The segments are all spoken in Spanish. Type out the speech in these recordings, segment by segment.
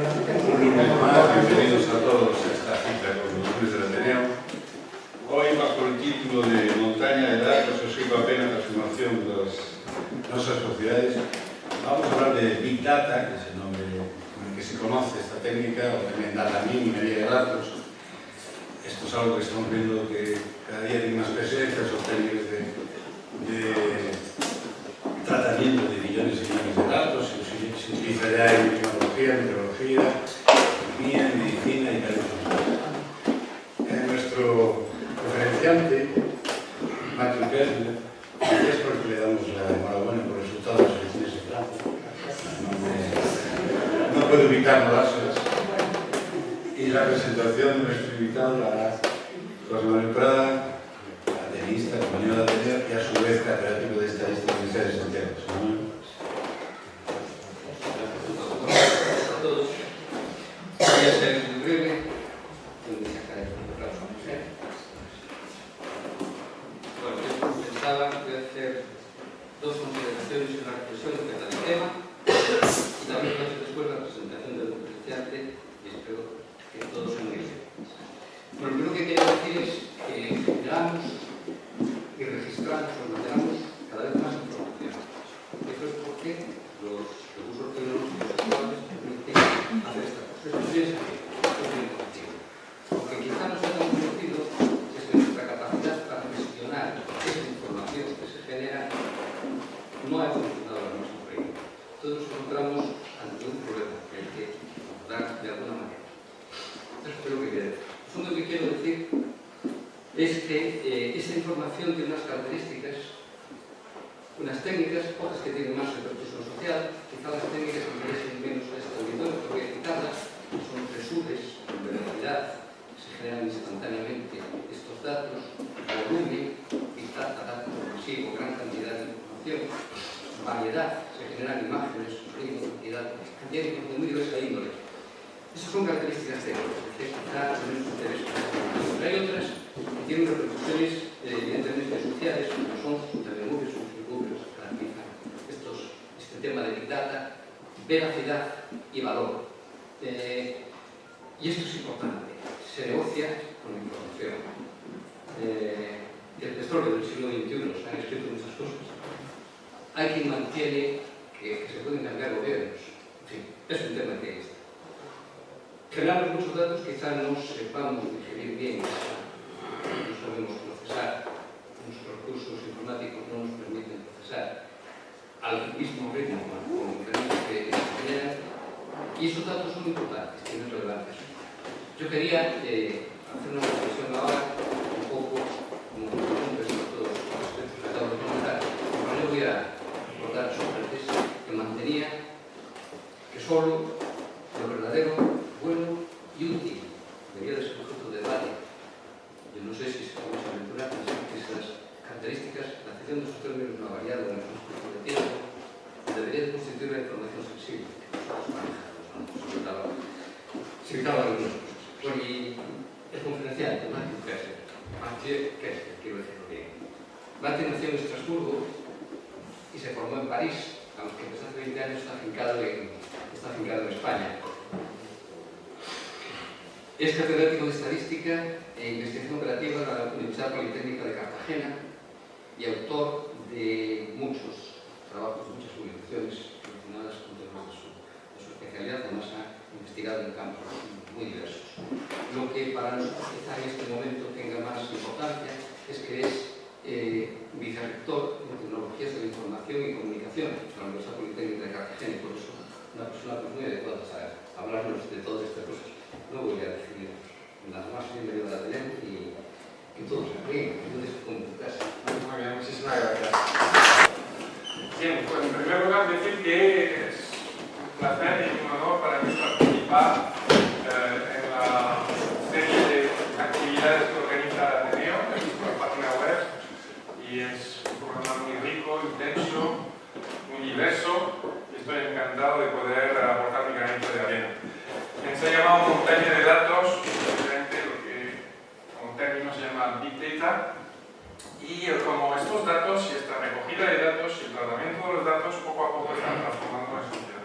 Un lunes más, bienvenidos a todos a esta cita con los lunes del Ateneo. Hoy, bajo el título de Montaña de datos, o psicopena, transformación de nuestras sociedades, vamos a hablar de Big Data, que es el nombre con el que se conoce esta técnica, o también data minería de datos. Esto es algo que estamos viendo que cada día tiene más presencia, son técnicas de tratamiento de millones y millones de datos, se utiliza ya en climatología, meteorología, economía, medicina y tal. Nuestro referenciante, Matthew Kessler, es porque le damos la enhorabuena por el resultado de las elecciones de Francia. No puedo evitar dárselas. Y la presentación de nuestro invitado la hará José Manuel Prada, atenista, compañero de Ateneo y a su vez catedrático de Estadística en la Universidad de Santiago. Voy a ser muy breve. Bueno, yo pensaba que voy a hacer dos consideraciones y una reflexión respecto al tema y también voy a hacer después la presentación del conferenciante y espero que todos se muy bien. Bueno, lo primero que quiero decir es que generamos y registramos o mantenemos cada vez más información. Esto es porque los recursos tecnológicos actuales permiten hacer esta cosa. Esto es bien sencillo, esto es bien conocido. Aunque quizá no sea tan conocido, es que nuestra capacidad para gestionar esa información que se genera no ha evolucionado a la misma ritmo. Todos nos encontramos ante un problema que hay que abordar de alguna manera. Esto es lo que quiero decir. El fondo que quiero decir es que esa información tiene unas características, unas técnicas, otras que tienen más repercusión social. Quizá las técnicas que interesen menos a este auditorio, que voy a citarlas, son presures, con velocidad, se generan instantáneamente estos datos, volumen, datos progresivo, gran cantidad de información, variedad, se generan imágenes, sonidos, cantidad de información muy diversa índole. Esas son características técnicas, que quizá tenemos interés en esta información. Pero hay otras que tienen repercusiones evidentemente sociales, como son sus telemovios, sus recursos, que garantizan este tema de Big Data, veracidad y valor. Y esto es importante, se negocia con la información. El petróleo del siglo XXI, se han escrito muchas cosas. Hay quien mantiene que se pueden cambiar gobiernos. En fin, es un tema que está. Generamos muchos datos, quizá no sepamos digerir bien, no sabemos procesar, nuestros recursos informáticos no nos permiten procesar al mismo ritmo con diferentes que se generan, y esos datos son importantes, tienen relevancia. Yo quería hacer una reflexión ahora un poco como respecto a todos los aspectos que acabo de comentar. Pero yo voy a recordar a Sócrates que mantenía que solo lo verdadero, bueno y útil debería de ser objeto de debate. Yo no sé si se vamos a aventurar a decir que esas características, la acepción de esos términos no ha variado en el transcurso del tiempo, debería de constituir la información sensible que nosotros manejamos, ¿no? Se evitaba algunas cosas. Bueno, y el conferenciante, Matthew Kessler, quiero decirlo bien. Matthew nació en Estrasburgo y se formó en París, aunque desde hace 20 años está afincado en España. Es catedrático de Estadística e Investigación Operativa de la Universidad Politécnica de Cartagena y autor de muchos trabajos, de muchas publicaciones relacionadas con temas de su especialidad. Además, ha investigado en campos muy diversos. Lo que para nosotros quizá en este momento tenga más importancia es que es vicerrector de Tecnologías de la Información y Comunicación de la Universidad Politécnica de Cartagena, y por eso una persona muy adecuada a hablarnos de todas estas cosas. No voy a decir nada más, bienvenido a la Ateneo y que todos se ríen, entonces como tu casa. Muy bien, muchísimas gracias. Bien, pues en primer lugar decir que es un placer y un honor para mí participar en la serie de actividades que organiza la Ateneo en nuestra página web, y es un programa muy rico, intenso, muy diverso, y estoy encantado de poder aportar mi granito de arena. Se ha llamado montaña de datos, diferente lo que como término se llama Big Data, y como estos datos y esta recogida de datos y el tratamiento de los datos poco a poco están transformando la sociedad.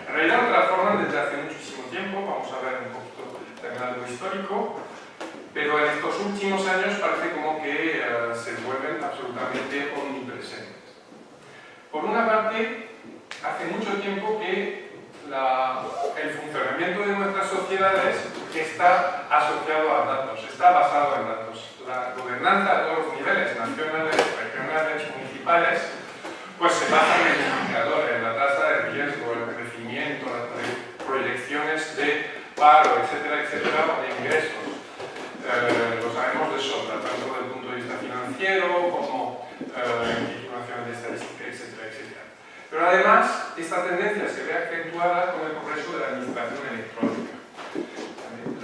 En realidad lo transforman desde hace muchísimo tiempo. histórico, pero en estos últimos años parece como que se vuelven absolutamente omnipresentes. Por una parte, hace mucho tiempo que el funcionamiento de nuestras sociedades está asociado a datos, está basado en datos. La gobernanza a todos los niveles, nacionales, regionales, municipales, pues se basa en el indicador, en la tasa de riesgo, el crecimiento, las proyecciones de paro, etcétera, etcétera, o de ingresos. Lo sabemos de sobra, tanto desde el punto de vista financiero como en titulaciones de estadística, etcétera, etcétera. Pero además, esta tendencia se ve acentuada con el progreso de la administración electrónica.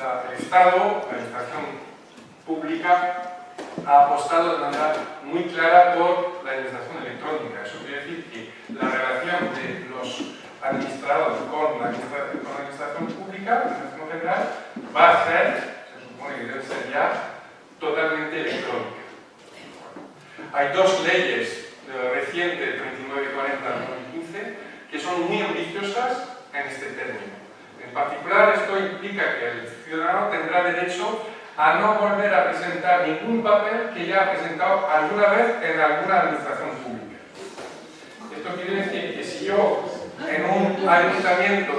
El Estado, la administración pública, ha apostado de manera muy clara por la administración electrónica. Eso quiere decir que la relación de los administrados con la administración pública, la administración general, va a ser, se supone que debe ser ya, totalmente electrónica. Hay dos leyes recientes, 3940-2015, que son muy ambiciosas en este término. En particular, esto implica que el ciudadano tendrá derecho a no volver a presentar ningún papel que ya ha presentado alguna vez en alguna administración pública. Esto quiere decir que si yo en un ayuntamiento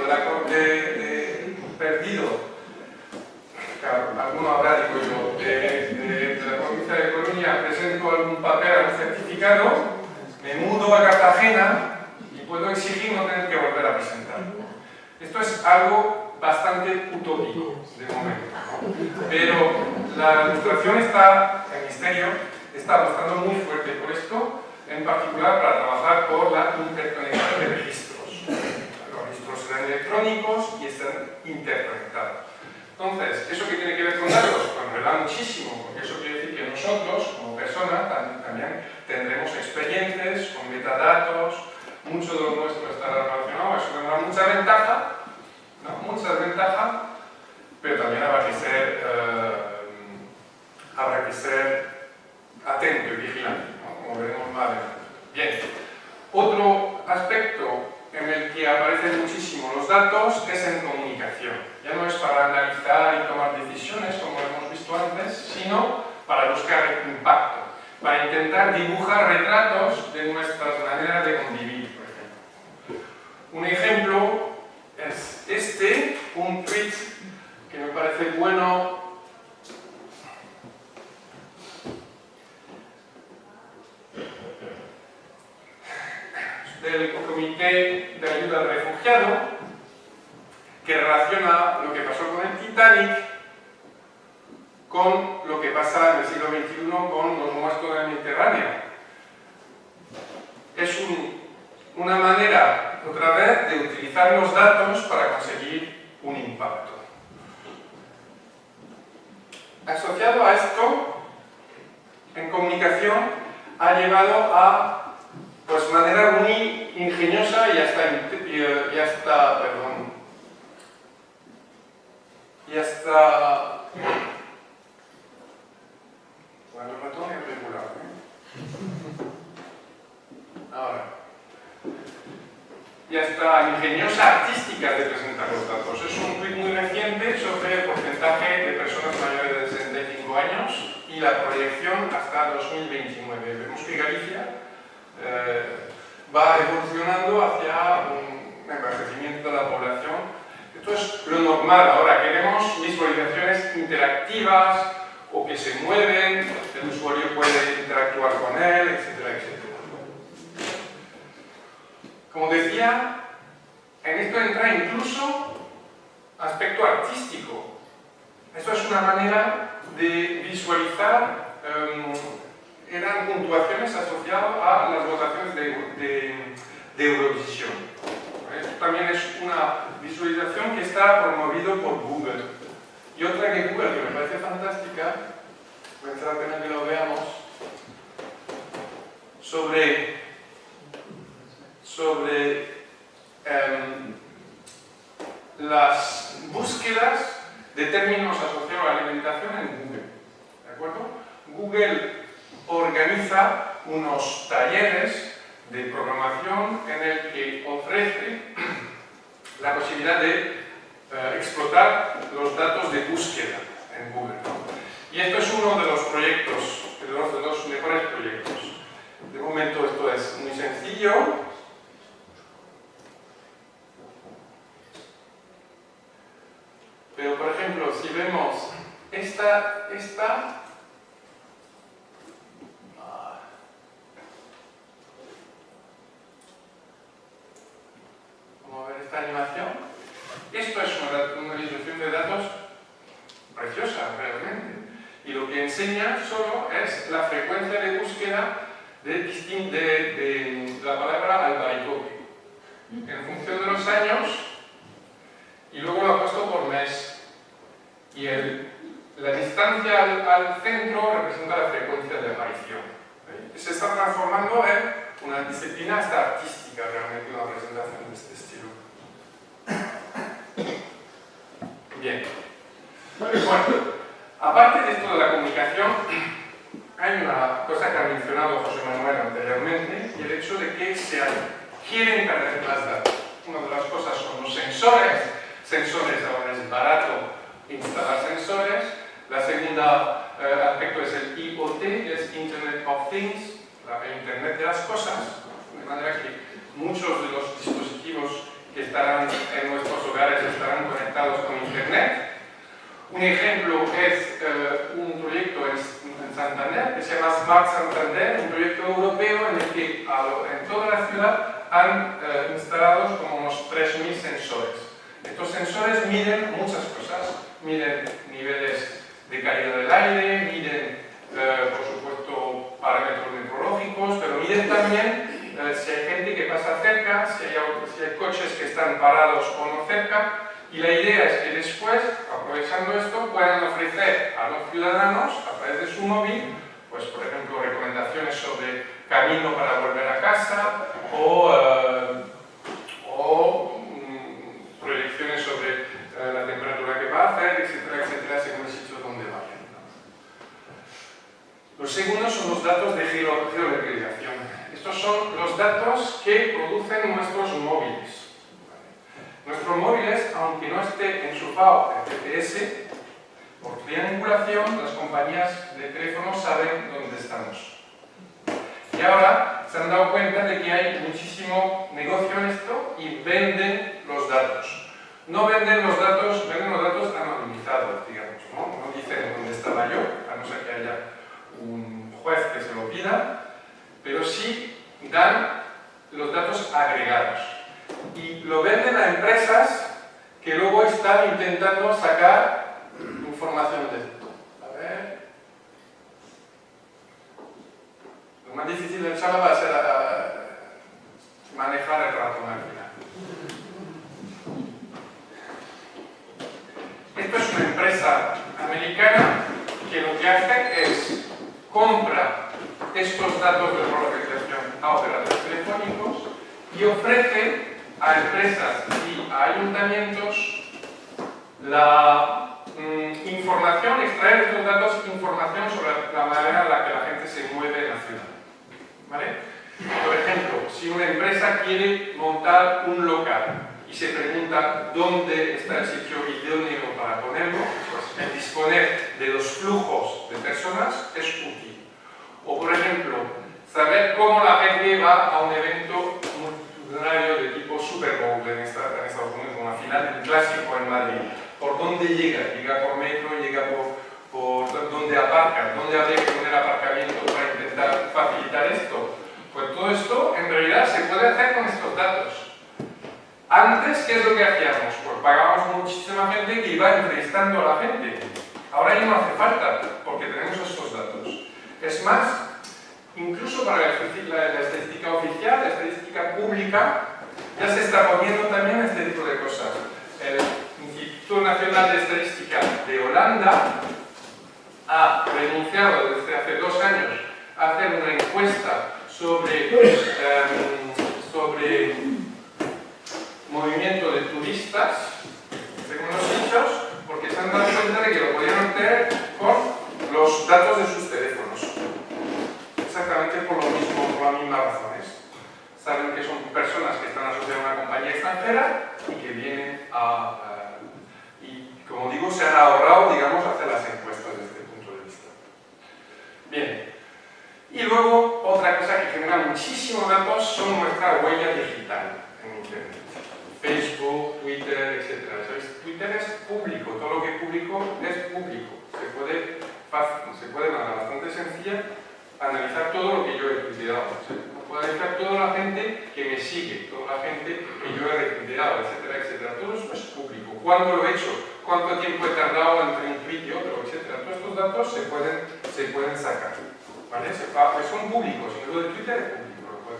perdido, claro, alguno habrá, digo yo, de la provincia de Coruña, presento algún papel, algún certificado, me mudo a Cartagena y puedo exigir no tener que volver a presentarlo. Esto es algo bastante utópico de momento, ¿no? Pero la administración el Ministerio está apostando muy fuerte por esto, en particular para trabajar por la interconexión de registros. Los registros serán electrónicos y están interconectados. Entonces, ¿eso qué tiene que ver con datos? Pues me da muchísimo, porque eso quiere decir que nosotros, como personas, también tendremos expedientes con metadatos, mucho de lo nuestro estará relacionado, eso tendrá mucha ventaja, ¿no? Mucha desventaja, pero también habrá que ser atento y vigilante, ¿no? Como veremos más adelante. Bien, otro aspecto en el que aparecen muchísimo los datos es en comunicación. Ya no es para analizar y tomar decisiones, como hemos visto antes, sino para buscar impacto, para intentar dibujar retratos de nuestras maneras de convivir, por ejemplo. Un ejemplo es un tweet que me parece bueno, del Comité de Ayuda al Refugiado, que relaciona lo que pasó con el Titanic con lo que pasa en el siglo XXI con los muertos del Mediterráneo. Es una manera, otra vez, de utilizar los datos para conseguir un impacto. Asociado a esto, en comunicación, ha llevado a manera muy ingeniosa y hasta bueno, el ratón es regular, ahora, y hasta ingeniosa artística de presentar los datos. Es un tuit muy reciente sobre el porcentaje de personas mayores de 65 años y la proyección hasta 2029. Vemos que Galicia va evolucionando hacia un envejecimiento de la población. Esto es lo normal. Ahora queremos visualizaciones interactivas o que se mueven, el usuario puede interactuar con él, etcétera, etcétera. Como decía, en esto entra incluso aspecto artístico. Esto es una manera de visualizar, eran puntuaciones asociadas a las votaciones de Eurovisión. Esto también es una visualización que está promovido por Google. Y otra que Google, que me parece fantástica, merece la pena que lo veamos, sobre las búsquedas de términos asociados a la alimentación en Google. ¿De acuerdo? Google organiza unos talleres de programación en el que ofrece la posibilidad de explotar los datos de búsqueda. Pero, por ejemplo, si vemos esta vamos a ver esta animación. Esto es una visualización de datos preciosa, realmente. Y lo que enseña solo es la frecuencia de búsqueda de la palabra albaricoque. En función de los años, y luego lo ha puesto por mes. Y la distancia al centro representa la frecuencia de aparición. Se está transformando en una disciplina hasta artística, realmente, una presentación de este estilo. Bien. Bueno, aparte de esto de la comunicación, hay una cosa que ha mencionado José Manuel anteriormente, y el hecho de que se quieren perder más datos. Una de las cosas son los sensores. Sensores, ahora es barato instalar sensores. La segunda aspecto es el IoT, es Internet of Things, el Internet de las cosas, de manera que muchos de los dispositivos que estarán en nuestros hogares estarán conectados con Internet. Un ejemplo es un proyecto en Santander que se llama Smart Santander, un proyecto europeo en el que en toda la ciudad han instalado como unos 3.000 sensores. Estos sensores miden muchas cosas, miden niveles de calidad del aire, miden, por supuesto, parámetros meteorológicos, pero miden también si hay gente que pasa cerca, si hay coches que están parados o no cerca, y la idea es que después, aprovechando esto, puedan ofrecer a los ciudadanos, a través de su móvil, pues, por ejemplo, recomendaciones sobre camino para volver a casa o proyecciones sobre la temperatura que va a hacer, etcétera, etcétera, según el sitio donde vayan. Los segundos son los datos de geolocalización. Estos son los datos que producen nuestros móviles. Nuestros móviles, aunque no esté enchufado en GPS, por triangulación, las compañías de teléfonos saben dónde estamos. Y ahora se han dado cuenta de que hay muchísimo negocio en esto y venden los datos. No venden los datos, venden los datos anonimizados, digamos, ¿no? No dicen dónde estaba yo, a no ser que haya un juez que se lo pida, pero sí dan los datos agregados. Y lo venden a empresas que luego están intentando sacar información de esto. A ver. Lo más difícil del charla va a ser manejar el ratón al final. Esto es una empresa americana que lo que hace es compra estos datos de geolocalización a operadores telefónicos y ofrece a empresas y a ayuntamientos la información, extraer de estos datos información sobre la manera en la que la gente se mueve en la ciudad. ¿Vale? Por ejemplo, si una empresa quiere montar un local y se pregunta dónde está el sitio idóneo para ponerlo, pues el disponer de los flujos de personas es útil. O, por ejemplo, saber cómo la gente va a un evento multitudinario de tipo Super Bowl en Estados Unidos, una final del clásico en Madrid. ¿Por dónde llega? ¿Llega por metro? ¿Llega por dónde aparca? ¿Dónde habría que poner aparcamiento para intentar facilitar esto? Pues todo esto en realidad se puede hacer con estos datos. Antes, ¿qué es lo que hacíamos? Pues pagábamos muchísima gente que iba entrevistando a la gente. Ahora ya no hace falta, porque tenemos estos datos. Es más, incluso para la estadística oficial, la estadística pública, ya se está poniendo también este tipo de cosas. El Instituto Nacional de Estadística de Holanda ha renunciado desde hace 2 años a hacer una encuesta sobre movimiento de turistas, según los hechos, porque se han dado cuenta de que lo podían obtener con los datos de sus teléfonos. Exactamente por lo mismo, por las mismas razones. Saben que son personas que están asociadas a una compañía extranjera y que vienen y, como digo, se han ahorrado, digamos, hacer las encuestas desde este punto de vista. Bien. Y luego, otra cosa que genera muchísimos datos son nuestra huella digital en Internet. Facebook, Twitter, etc. ¿Sabéis? Twitter es público, todo lo público es público. Se puede de manera bastante sencilla analizar todo lo que yo he retuiteado. O sea, puedo analizar toda la gente que me sigue, toda la gente que yo he retuiteado, etcétera, etcétera. Todo eso es público. ¿Cuándo lo he hecho? ¿Cuánto tiempo he tardado entre un tweet y otro, etcétera? Todos estos datos se pueden sacar. ¿Vale? Son públicos. Si lo de Twitter es público, lo puede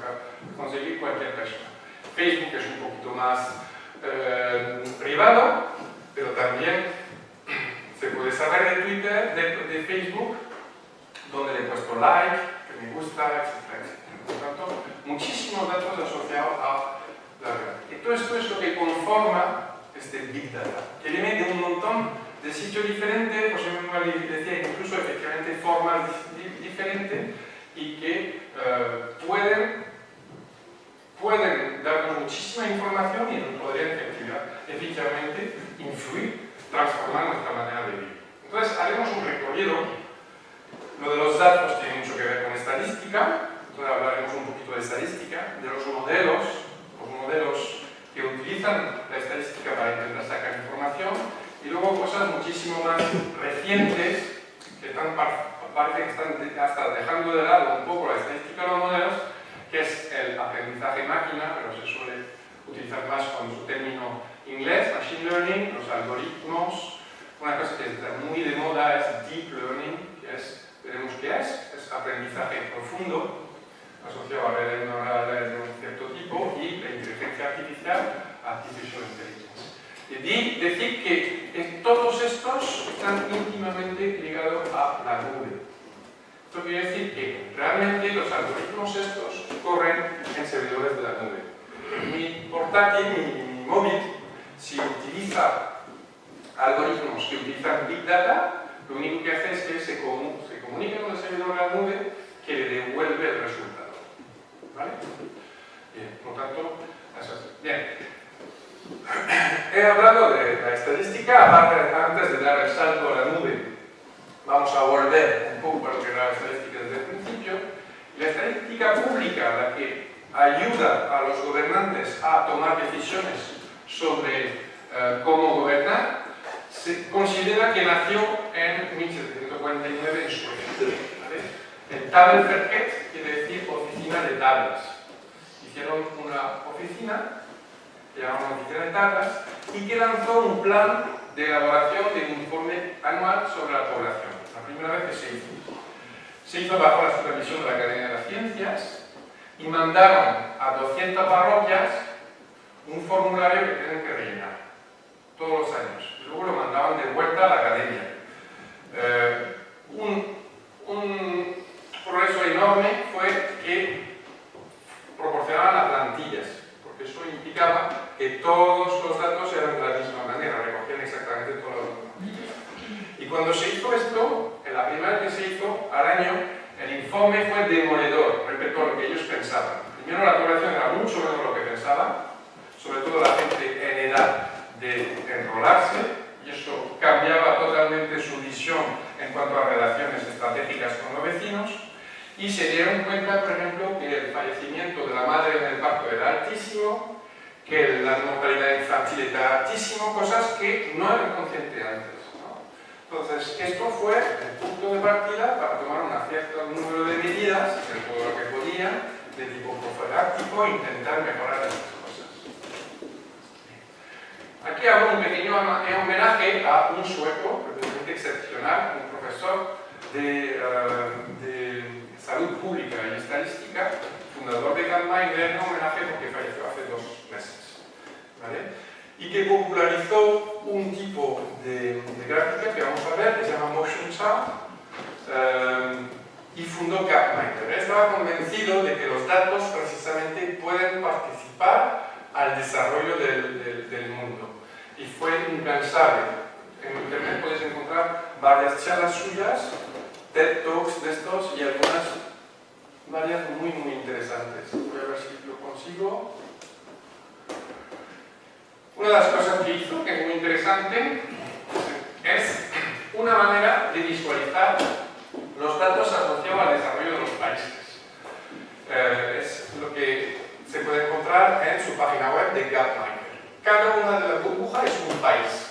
conseguir cualquier persona. Facebook es un poquito más privado, pero también se puede saber de Twitter, de Facebook, donde le he puesto like, que me gusta, etcétera, etcétera. Por lo tanto, muchísimos datos asociados a la red. Y todo esto es lo que conforma este Big Data, que viene de un montón de sitios diferentes, pues yo decía incluso efectivamente formas diferentes, y que pueden darnos muchísima información y nos podrían efectivamente influir, transformar nuestra manera de vivir. Entonces haremos un recorrido. Lo de los datos tiene mucho que ver con estadística, entonces hablaremos un poquito de estadística, de los modelos que utilizan la estadística para intentar sacar información, y luego cosas muchísimo más recientes que parece que están hasta dejando de lado un poco la estadística de los modelos, que es el aprendizaje máquina, pero se suele utilizar más con su término inglés, machine learning, los algoritmos. Una cosa que está muy de moda es deep learning, que es, veremos qué es aprendizaje profundo, asociado a redes neurales de un cierto tipo, y la inteligencia artificial, artificial intelligence. Y decir que todos estos están íntimamente ligados a la nube. Esto quiere decir que realmente los algoritmos estos corren en servidores de la nube. Mi portátil, mi móvil, si utiliza algoritmos que utilizan Big Data, lo único que hace es que se comunica con el servidor de la nube que le devuelve el resultado. ¿Vale? Bien, por lo tanto, eso es. Bien. He hablado de la estadística, antes de dar el salto a la nube. Vamos a volver un poco a lo que era la estadística desde el principio. La estadística pública, la que ayuda a los gobernantes a tomar decisiones sobre cómo gobernar, se considera que nació en 1749 en Suecia. ¿Vale? El Tabelverket quiere decir oficina de tablas. Hicieron una oficina, que llamaban oficina de tablas, y que lanzó un plan de elaboración de un informe anual sobre la población. La primera vez que se hizo. Se hizo bajo la supervisión de la Academia de las Ciencias y mandaron a 200 parroquias un formulario que tienen que rellenar todos los años. Y luego lo mandaban de vuelta a la Academia. Un progreso enorme fue que proporcionaban las plantillas, porque eso implicaba que todos los datos eran de la misma manera, recogían exactamente todas las plantillas. Y cuando se hizo esto, en la primera vez que se hizo, al año, el informe fue demoledor respecto a lo que ellos pensaban. Primero, la población era mucho menos de lo que pensaban, sobre todo la gente en edad de enrolarse, y eso cambiaba totalmente su visión en cuanto a relaciones estratégicas con los vecinos, y se dieron cuenta, por ejemplo, que el fallecimiento de la madre en el parto era altísimo, que la mortalidad infantil era altísimo, cosas que no eran conscientes antes. Entonces, esto fue el punto de partida para tomar un cierto número de medidas, de todo lo que podía, de tipo profiláctico, e intentar mejorar estas cosas. Aquí hago un pequeño homenaje a un sueco, realmente excepcional, un profesor de salud pública y estadística, fundador de Gantminder, un homenaje porque falleció hace 2 meses. ¿Vale? Y que popularizó un tipo de gráfica que vamos a ver, que se llama Motion Chart, y fundó Gantminder. Él estaba convencido de que los datos precisamente pueden participar al desarrollo del mundo. Y fue incansable. En internet podéis encontrar varias charlas suyas, TED Talks de estos y varias muy interesantes. Voy a ver si lo consigo. Una de las cosas que hizo, que es muy interesante, es una manera de visualizar los datos asociados al desarrollo de los países. Es lo que se puede encontrar en su página web de Gantminder. Cada una de las burbujas es un país.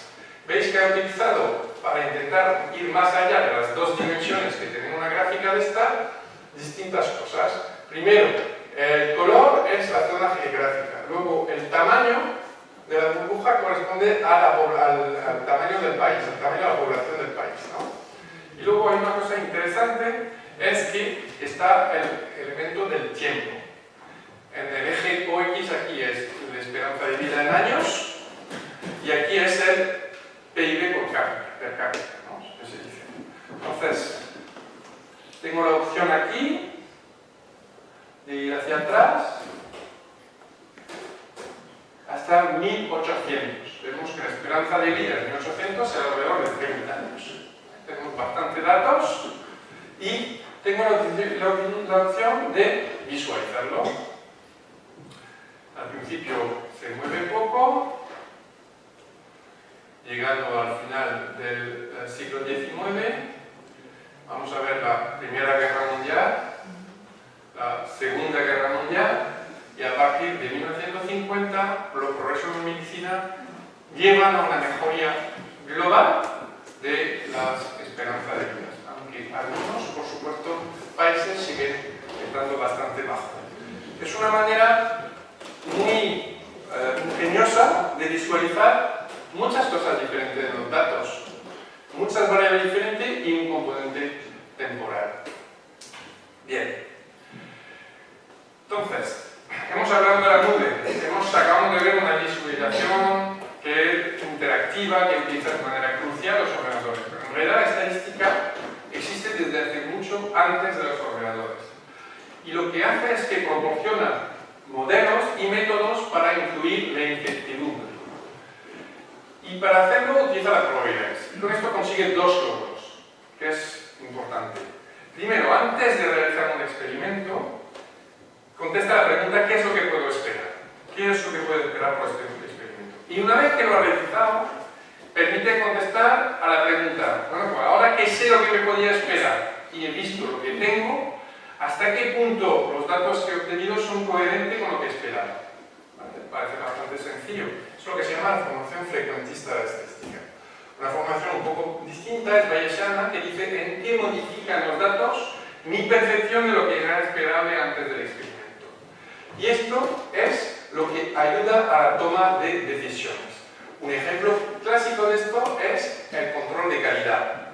veis que ha utilizado, para intentar ir más allá de las dos dimensiones que tiene una gráfica de esta, distintas cosas. Primero, el color es la zona geográfica. Luego, el tamaño de la burbuja corresponde al tamaño del país, al tamaño de la población del país, ¿no? Y luego hay una cosa interesante, es que está el elemento del tiempo. En el eje OX aquí es la esperanza de vida en años y aquí es el PIB per cápita, ¿no? ¿Qué se dice? Entonces, tengo la opción aquí de ir hacia atrás hasta 1800. Vemos que la esperanza de vida en 1800 es alrededor de 30 años. Tenemos bastantes datos y tengo la opción de visualizarlo. Al principio se mueve poco, llegando al final del siglo XIX, vamos a ver la Primera Guerra Mundial, la Segunda Guerra Mundial, y a partir de 1950 los progresos en medicina llevan a una mejoría global de las esperanzas de vida, aunque algunos, por supuesto, países siguen estando bastante bajo. Es una manera muy ingeniosa de visualizar muchas cosas diferentes en los datos, muchas variables diferentes y un componente temporal. Bien. Entonces, hemos hablado de la nube, acabamos de ver una visualización que es interactiva, que utiliza de manera crucial los ordenadores, pero en realidad la estadística existe desde hace mucho antes de los ordenadores. Y lo que hace es que proporciona modelos y métodos para incluir la incertidumbre. Y para hacerlo utiliza las probabilidades. Con esto consigue dos logros, que es importante. Primero, antes de realizar un experimento, contesta la pregunta ¿qué es lo que puedo esperar? ¿Qué es lo que puedo esperar por este experimento? Y una vez que lo ha realizado, permite contestar a la pregunta, bueno, pues ahora que sé lo que me podía esperar y he visto lo que tengo, ¿hasta qué punto los datos que he obtenido son coherentes con lo que esperaba? ¿Vale? Parece bastante sencillo. Es lo que se llama la formación frecuentista de la estadística. Una formación un poco distinta es bayesiana, que dice en qué modifican los datos mi percepción de lo que era esperable antes del experimento. Y esto es lo que ayuda a la toma de decisiones. Un ejemplo clásico de esto es el control de calidad.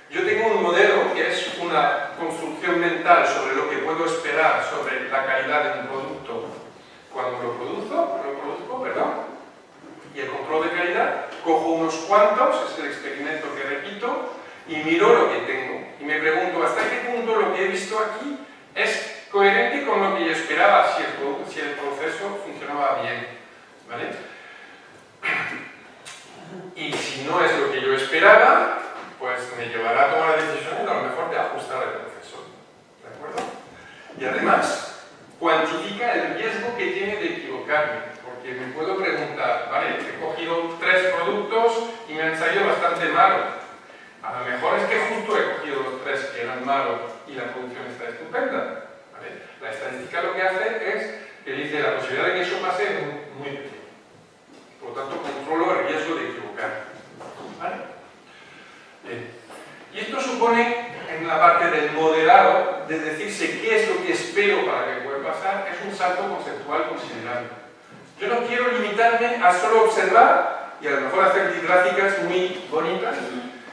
Yo tengo un modelo que es una construcción mental sobre lo que puedo esperar sobre la calidad de un producto cuando lo produzco, y el control de calidad, cojo unos cuantos, es el experimento que repito, y miro lo que tengo. Y me pregunto hasta qué punto lo que he visto aquí es coherente con lo que yo esperaba, si el proceso funcionaba bien. ¿Vale? Y si no es lo que yo esperaba, pues me llevará a tomar decisiones a lo mejor de ajustar el proceso. ¿De acuerdo? Y además, cuantifica el riesgo que tiene de equivocarme. Porque me puedo preguntar, vale, he cogido 3 productos y me han salido bastante malos. A lo mejor es que justo he cogido los 3 que eran malos y la producción está estupenda. ¿Vale? La estadística lo que hace es que dice la posibilidad de que eso pase es muy pequeña. Por lo tanto, controlo el riesgo de equivocarme. ¿Vale? Bien. Y esto supone, en la parte del modelado, de decirse qué es lo que espero para que pueda pasar, es un salto conceptual considerable. Yo no quiero limitarme a solo observar y a lo mejor hacer gráficas muy bonitas,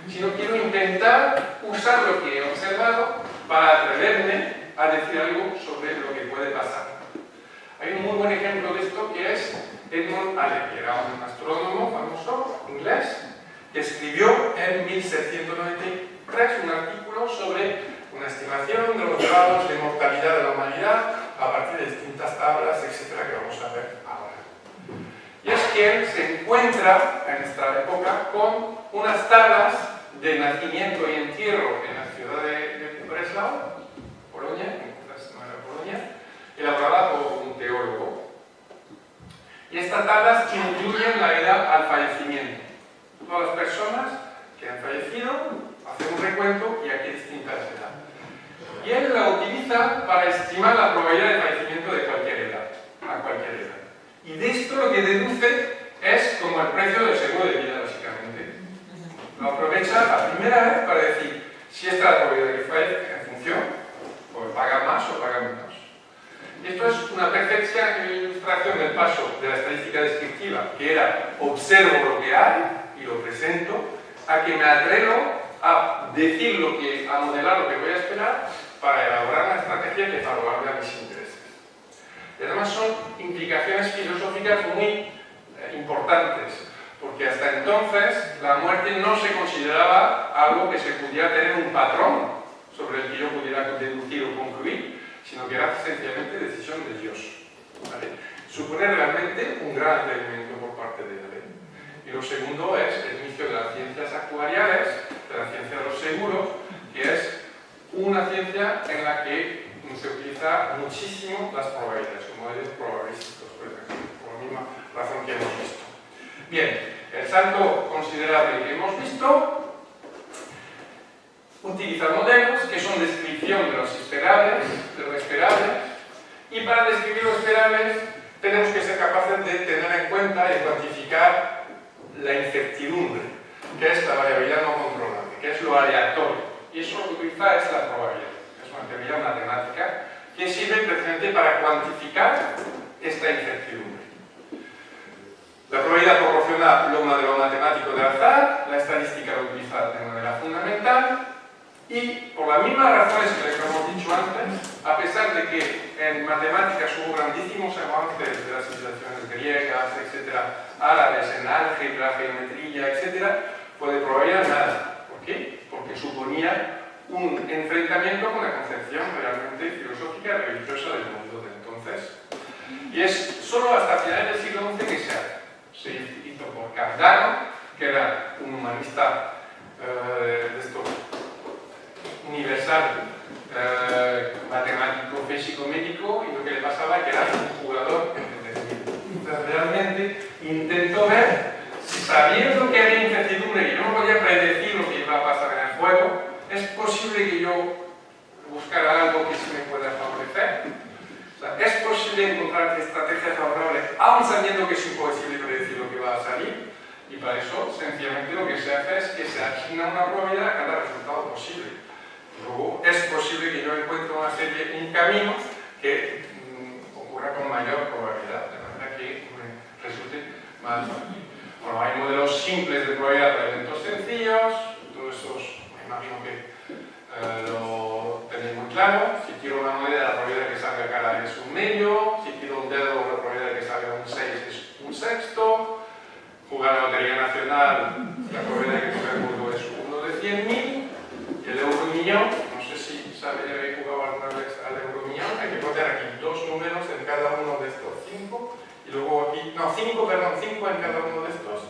sino quiero intentar usar lo que he observado para atreverme a decir algo sobre lo que puede pasar. Hay un muy buen ejemplo de esto que es Edmond Halley, que era un astrónomo famoso inglés, que escribió en 1793 un artículo sobre una estimación de los grados de mortalidad de la humanidad a partir de distintas tablas, etcétera, que vamos a ver ahora. Y es que él se encuentra en esta época con unas tablas de nacimiento y entierro en la ciudad de Breslau, Polonia, entonces no era Polonia, elaborada por un teólogo. Y estas tablas incluyen la edad al fallecimiento. Todas las personas que han fallecido, hacen un recuento y aquí distintas edades. Y él la utiliza para estimar la probabilidad de fallecimiento de cualquier edad, a cualquier edad. Y de esto lo que deduce es como el precio del seguro de vida, básicamente. la primera vez para decir si esta es la probabilidad que falla en función, o paga más o paga menos. Y esto es una perfecta ilustración del paso de la estadística descriptiva, que era observo lo que hay y lo presento, a que me atrevo a decir a modelar lo que voy a esperar para elaborar una estrategia que favorable a mis intereses. Y además son implicaciones filosóficas muy importantes, porque hasta entonces la muerte no se consideraba algo que se pudiera tener un patrón sobre el que yo pudiera deducir o concluir, sino que era sencillamente decisión de Dios. ¿Vale? Supone realmente un gran atrevimiento por parte de la ley. Y lo segundo es el inicio de las ciencias actuariales, de la ciencia de los seguros, que es una ciencia en la que se utiliza muchísimo las probabilidades, como modelos probabilísticos, por ejemplo, por la misma razón que hemos visto. Bien, el salto considerable que hemos visto utiliza modelos que son descripción de los esperables, y para describir los esperables tenemos que ser capaces de tener en cuenta y cuantificar la incertidumbre, que es la variabilidad no controlable, que es lo aleatorio. Y eso lo que utiliza es la probabilidad, es una teoría matemática que sirve precisamente para cuantificar esta incertidumbre. La probabilidad proporciona lo modelo matemático del azar, la estadística lo utiliza de manera fundamental, y por las mismas razones que les hemos dicho antes, a pesar de que en matemáticas hubo grandísimos avances de las civilizaciones griegas, etcétera, árabes en álgebra, geometría, etcétera, pues de probabilidad nada. ¿Por qué? Porque suponía un enfrentamiento con la concepción realmente filosófica y religiosa del mundo de entonces. Y es solo hasta finales del siglo XI que se hizo por Cardano, que era un humanista de esto universal, matemático, físico, médico, y lo que le pasaba es que era un jugador entonces realmente intentó ver si, sabiendo que había incertidumbre, que yo no podía predecir lo que iba a pasar en el juego, es posible que yo buscara algo que sí me pueda favorecer. O sea, es posible encontrar estrategias favorables aun sabiendo que es imposible predecir lo que va a salir, y para eso sencillamente lo que se hace es que se asigna una probabilidad a cada resultado posible. Luego es posible que yo encuentre un camino que ocurra con mayor probabilidad, de manera que me resulte más fácil. Bueno, hay modelos simples de probabilidad para eventos sencillos, todos esos me imagino que lo tenéis muy claro. Si quiero una moneda, la probabilidad de que salga cara es un medio; si quiero un dedo, la probabilidad de que salga un 6 es un sexto; jugar a la Lotería Nacional, la probabilidad de que coja el mundo es 1 de 100.000. Y el euromillón, no sé si habéis jugado alguna vez al euromillón, hay que poner aquí dos números en cada uno de estos 5, y luego aquí, no, 5 en cada uno de estos,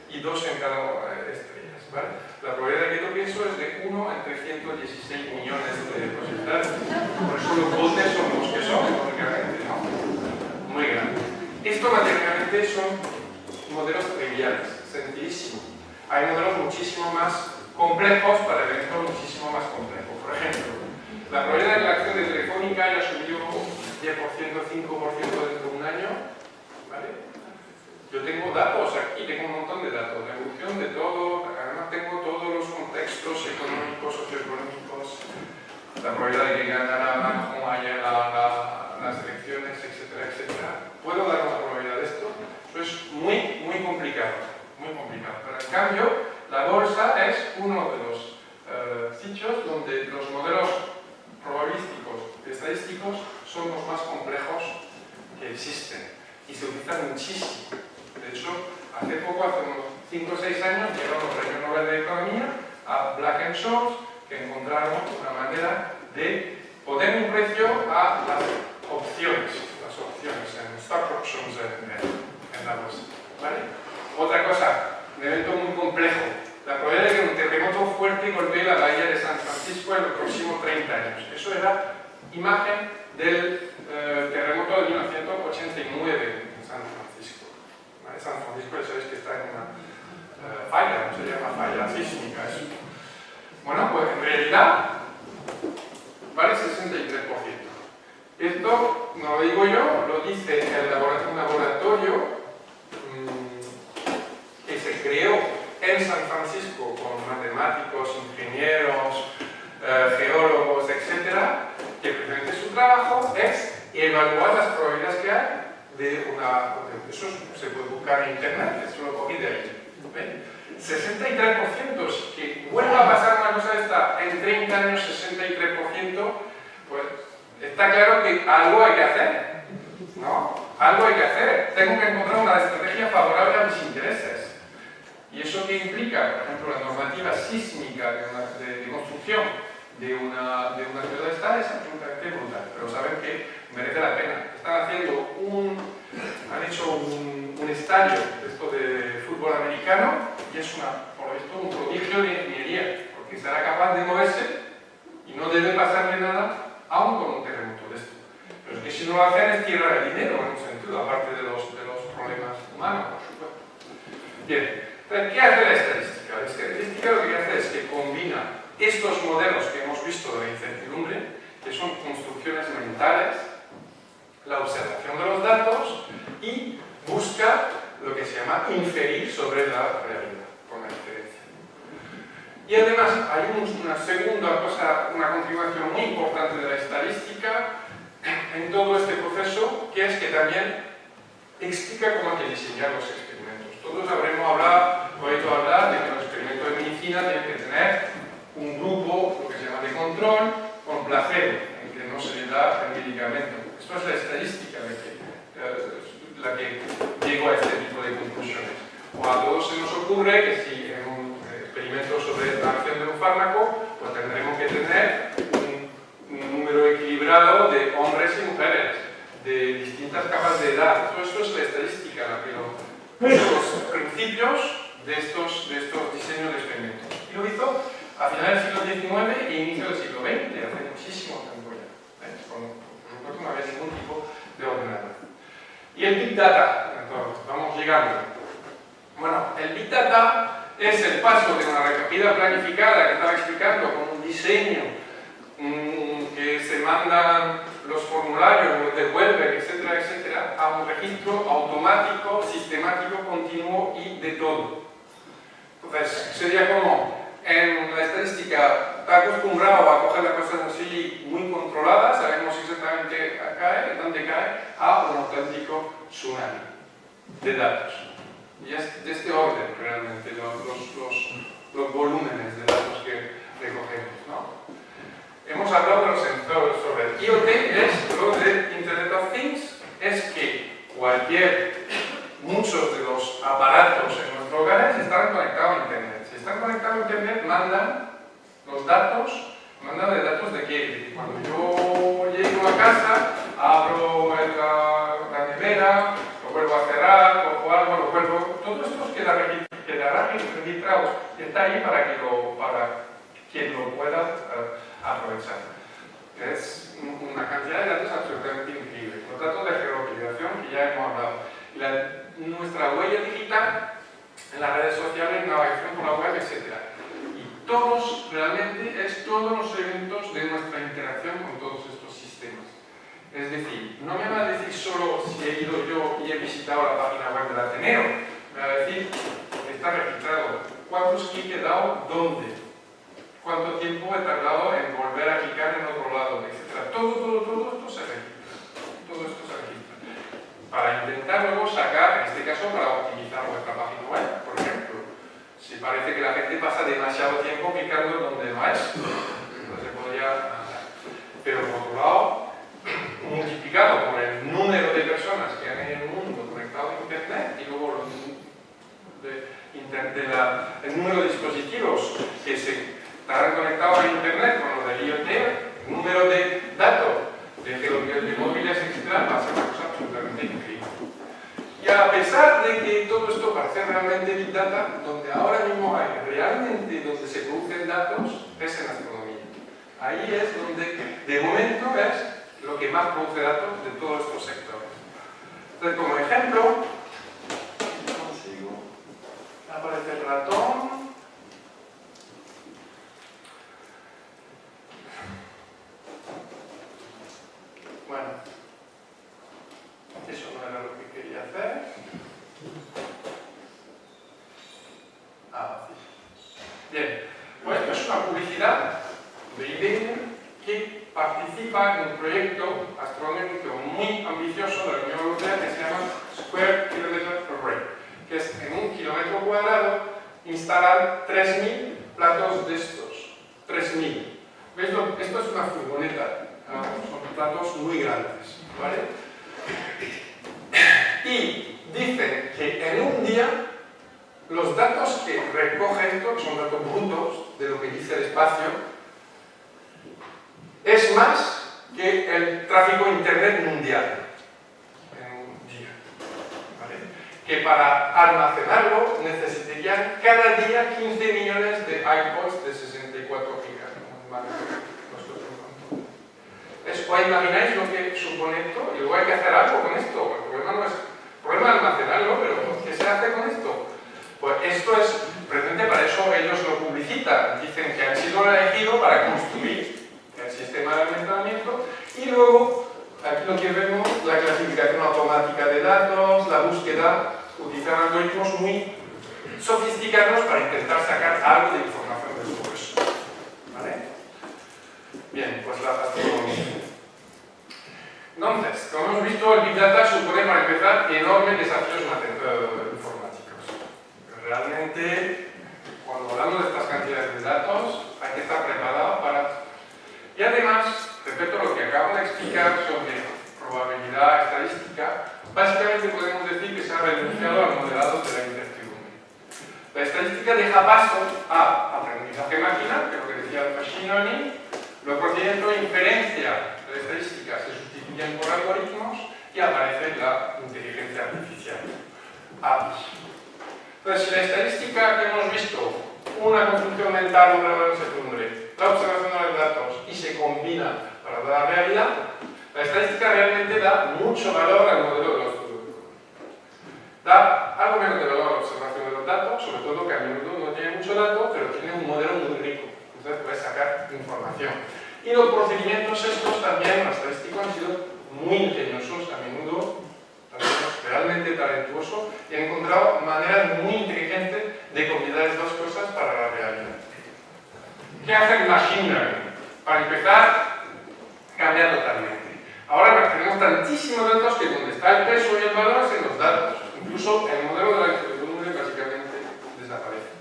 y 2 en cada una de estrellas, ¿vale? La probabilidad que yo pienso es de 1 en 316 millones de posibilidades. Por eso los botes son los que son, lógicamente, ¿no? Muy grande. Esto materialmente son modelos triviales, sencillísimos. Hay modelos muchísimo más complejos para eventos muchísimo más complejos. Por ejemplo, la probabilidad de que la acción de Telefónica haya subido 10%, 5% dentro de un año, ¿vale? Yo tengo datos aquí, tengo un montón de datos, la evolución de todo, además tengo todos los contextos económicos, socioeconómicos, la probabilidad de que ganara Macron haya las elecciones, etcétera, etcétera. ¿Puedo dar una probabilidad de esto? Eso es muy, muy complicado, muy complicado. Pero en cambio, la bolsa es uno de los sitios donde los modelos probabilísticos y estadísticos son los más complejos que existen y se utilizan muchísimo. De hecho, hace unos 5 o 6 años, llegaron los premios Nobel de Economía a Black & Scholes, que encontraron una manera de poner un precio a las opciones en stock options en la bolsa, ¿vale? Otra cosa, un evento muy complejo, la probabilidad de que un terremoto fuerte golpee la bahía de San Francisco en los próximos 30 años. Eso era imagen del terremoto de 1989 en San Francisco. ¿Vale? San Francisco, ya sabéis que está en una falla, no se llama falla sísmica eso. Bueno, pues en realidad vale 63%. Esto no lo digo yo, lo dice un laboratorio que se creó en San Francisco con matemáticas matemáticos, ingenieros, geólogos, etcétera, que precisamente su trabajo es evaluar las probabilidades que hay de una... Eso se puede buscar en internet, eso lo cogí de ahí. ¿Ven? 63%, que vuelva a pasar una cosa esta en 30 años, 63%, pues está claro que algo hay que hacer, ¿no? Algo hay que hacer. Tengo que encontrar una estrategia favorable a mis intereses. ¿Y eso qué implica? Por ejemplo, la normativa sísmica de construcción de una ciudad es absolutamente brutal, pero saben que merece la pena. Están haciendo han hecho un estadio de fútbol americano y es por lo visto un prodigio de ingeniería, porque será capaz de moverse y no debe pasarle nada aún con un terremoto de esto. Pero es que si no lo hacen es tierra de dinero en un sentido, aparte de los problemas humanos, por supuesto. Bien, entonces, ¿qué hace la estadística? La estadística lo que hace es que combina estos modelos que hemos visto de incertidumbre, que son construcciones mentales, la observación de los datos y busca lo que se llama inferir sobre la realidad con la inferencia. Y además hay una segunda cosa, una continuación muy importante de la estadística en todo este proceso, que es que también explica cómo hay que diseñar los experimentos. Todos habremos oído hablar de que los experimentos de medicina tienen que tener un grupo, lo que se llama de control, con placebo, en que no se le da el medicamento. Esto es la estadística la que llegó a este tipo de conclusiones. O a todos se nos ocurre que si en un experimento sobre la acción de un fármaco, pues tendremos que tener un número equilibrado de hombres y mujeres, de distintas capas de edad. Todo esto es la estadística, los principios de estos diseños de experimentos. Y lo hizo a finales del siglo XIX e inicio del siglo XX, hace muchísimo tiempo ya. Por supuesto no había ningún tipo de ordenador. Y el Big Data, entonces, vamos llegando. Bueno, el Big Data es el paso de una recogida planificada que estaba explicando con un diseño que se mandan los formularios, los devuelven, etcétera, etcétera, a un registro automático, sistemático, continuo y de todo. Entonces, sería como en la estadística está acostumbrado a coger las cosas así muy controladas, sabemos exactamente dónde cae, a un auténtico tsunami de datos. Y es de este orden realmente los volúmenes de datos que recogemos, ¿no? Hemos hablado de los sensores sobre el IoT, lo de Internet of Things, es que muchos de los aparatos en nuestros hogares están conectados a Internet. Si están conectados a Internet, mandan los datos, mandan de datos de qué. Cuando yo llego a casa, abro la nevera, lo vuelvo a cerrar, cojo algo, lo vuelvo. Todo esto quedará registrado, está ahí para quien lo pueda aprovechar. Es una cantidad de datos absolutamente increíble. Los datos de geolocalización que ya hemos hablado. Nuestra huella digital en las redes sociales, navegación por la web, etc. Y realmente es todos los eventos de nuestra interacción con todos estos sistemas. Es decir, no me va a decir solo si he ido yo y he visitado la página web del Ateneo, me va a decir que está registrado, cuántos clics he dado, dónde, cuánto tiempo he tardado en volver a clicar en otro lado, etc. Todo esto se registra. Todo esto se registra. Para intentar luego sacar, en este caso, para optimizar vuestra página web, por ejemplo. Si parece que la gente pasa demasiado tiempo clicando donde no es, entonces se podría... Pero por otro lado, multiplicado por el número de personas que hay en el mundo conectado a Internet y luego el número de dispositivos que se estarán conectados a Internet con lo del IoT, el número de datos de móviles, etc., va a ser una cosa absolutamente increíble. Y a pesar de que todo esto parece realmente Big Data, donde ahora mismo hay realmente donde se producen datos es en astronomía. Ahí es donde, de momento, es lo que más produce datos de todos estos sectores. Entonces, como ejemplo, consigo aparece el ratón. Bueno, eso no era lo que quería hacer. Sí. Bien, Pues esto es una publicidad de IBM que participa en un proyecto astronómico muy ambicioso de la Unión Europea que se llama Square Kilometer Array, que es en 1 kilómetro cuadrado instalar 3.000 platos de estos. 3.000. ¿Veis? Esto es una furgoneta, son platos muy grandes, ¿vale? Y dicen que en un día los datos que recoge esto, que son datos brutos de lo que dice el espacio, es más que el tráfico internet mundial en un día, ¿vale? Que para almacenarlo necesitarían cada día 15 millones de iPods de 64 gigas. ¿Os imagináis lo que supone esto? Y luego hay que hacer algo con esto. El problema no es almacenarlo, pero ¿qué se hace con esto? Pues esto es presente, para eso ellos lo publicitan. Dicen que han sido elegidos para construir el sistema de almacenamiento y luego, aquí lo que vemos, la clasificación automática de datos, la búsqueda, utilizan algoritmos muy sofisticados para intentar sacar algo de información de todo eso. ¿Vale? Bien, pues la astronomía. Entonces, como hemos visto, el Big Data supone, para empezar, enormes desafíos informáticos. Realmente, cuando hablamos de estas cantidades de datos, hay que estar preparado para... Y además, respecto a lo que acabo de explicar sobre probabilidad estadística, básicamente podemos decir que se ha renunciado al modelado de la incertidumbre. La estadística deja paso a aprendizaje máquina, que es lo que decía el machine learning. Los procedimientos de inferencia de la estadística se sustituyen por algoritmos y aparece la inteligencia artificial, API. Entonces, si la estadística que hemos visto, una construcción mental, un grado de incertidumbre, la observación de los datos y se combina para dar la realidad, la estadística realmente da mucho valor al modelo de los estudios. Da algo menos de valor a la observación de los datos, sobre todo que a menudo no tiene mucho dato, pero tiene un modelo muy rico. Entonces puedes sacar información. Y los procedimientos estos también, los estadísticos, han sido muy ingeniosos, a menudo realmente talentuosos, y han encontrado maneras muy inteligentes de combinar estas dos cosas para la realidad. ¿Qué hace el machine learning? Para empezar, cambia totalmente. Ahora tenemos tantísimos datos que donde está el peso y el valor es en los datos. Incluso el modelo de la incertidumbre básicamente desaparece.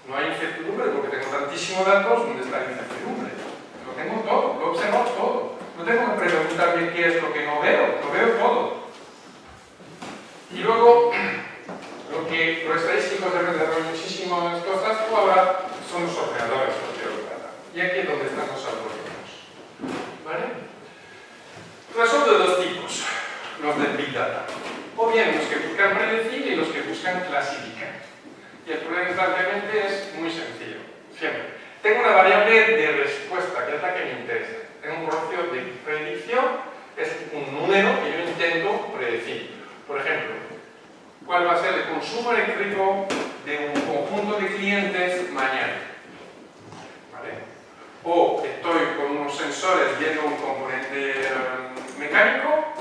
No hay incertidumbre porque tengo tantísimos datos donde está la incertidumbre. Lo tengo todo, lo observo todo. No tengo que preguntarme qué es lo que no veo, lo veo todo. Y luego, lo que los estadísticos deben de hacer muchísimas cosas, ahora son los ordenadores los que lo tratan. Y aquí es donde están los algoritmos. ¿Vale? Entonces son de dos tipos, los del Big Data. O bien los que buscan predecir y los que buscan clasificar. Y el problema prácticamente es muy sencillo. Siempre. Tengo una variable de respuesta, que es la que me interesa. Tengo un ratio de predicción, es un número que yo intento predecir. Por ejemplo, ¿cuál va a ser el consumo eléctrico de un conjunto de clientes mañana? ¿Vale? O estoy con unos sensores viendo un componente mecánico,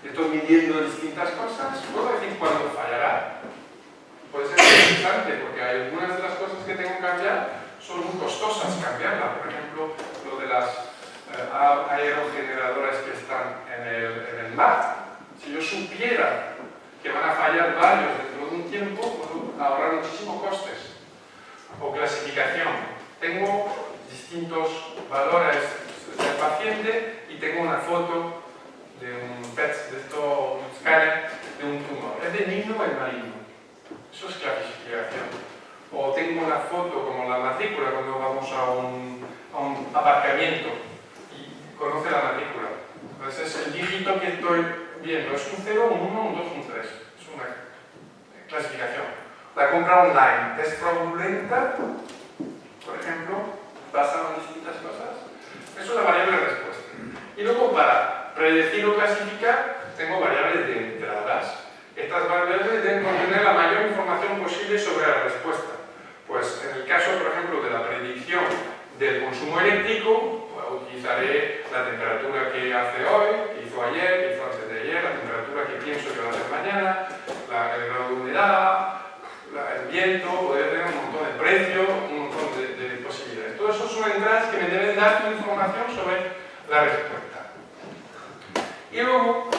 estoy midiendo distintas cosas, puedo decir cuándo fallará. Puede ser interesante porque hay algunas de las cosas que tengo que cambiar son muy costosas cambiarlas. Por ejemplo, lo de las aerogeneradoras que están en el mar. Si yo supiera que van a fallar varios dentro de un tiempo, puedo ahorrar muchísimos costes. O clasificación. Tengo distintos valores del paciente y tengo una foto de un PET, de esto, un escáner de un tumor. ¿Es benigno o es maligno? Eso es clasificación. O tengo una foto como la matrícula cuando vamos a un aparcamiento y conoce la matrícula. Entonces es el dígito que estoy viendo. ¿Es un 0, un 1, un 2, un 3? Es una clasificación. La compra online es fraudulenta, por ejemplo, basada en distintas cosas. Eso es la variable de respuesta. Y luego para predecir o clasificar tengo variables de entradas. Estas variables deben contener la mayor información posible sobre la respuesta. Pues en el caso, por ejemplo, de la predicción del consumo eléctrico, utilizaré la temperatura que hace hoy, que hizo ayer, que hizo antes de ayer, la temperatura que pienso que va a hacer mañana, el grado de humedad, el viento, poder tener un montón de precios, un montón de posibilidades dar tu información sobre la respuesta. Y luego,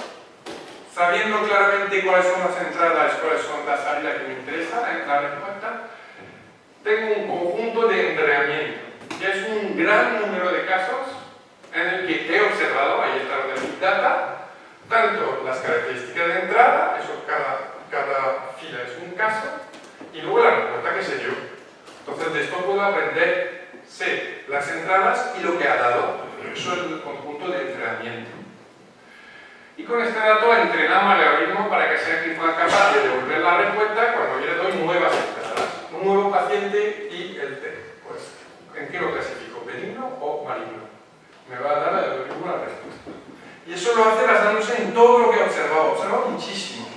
sabiendo claramente cuáles son las entradas, cuáles son las salidas que me interesan en la respuesta, tengo un conjunto de entrenamiento, que es un gran número de casos en el que he observado, ahí está lo de Big Data, tanto las características de entrada, eso cada fila es un caso, y luego la respuesta que se dio. Entonces de esto puedo aprender, sé las entradas y lo que ha dado. Eso es el conjunto de entrenamiento. Y con este dato entrenamos el algoritmo para que sea capaz de devolver la respuesta cuando yo le doy nuevas entradas. Un nuevo paciente y el test. Pues, ¿en qué lo clasifico? ¿Benigno o maligno? Me va a dar el algoritmo la respuesta. Y eso lo hace basándose en todo lo que he observado. He observado muchísimo.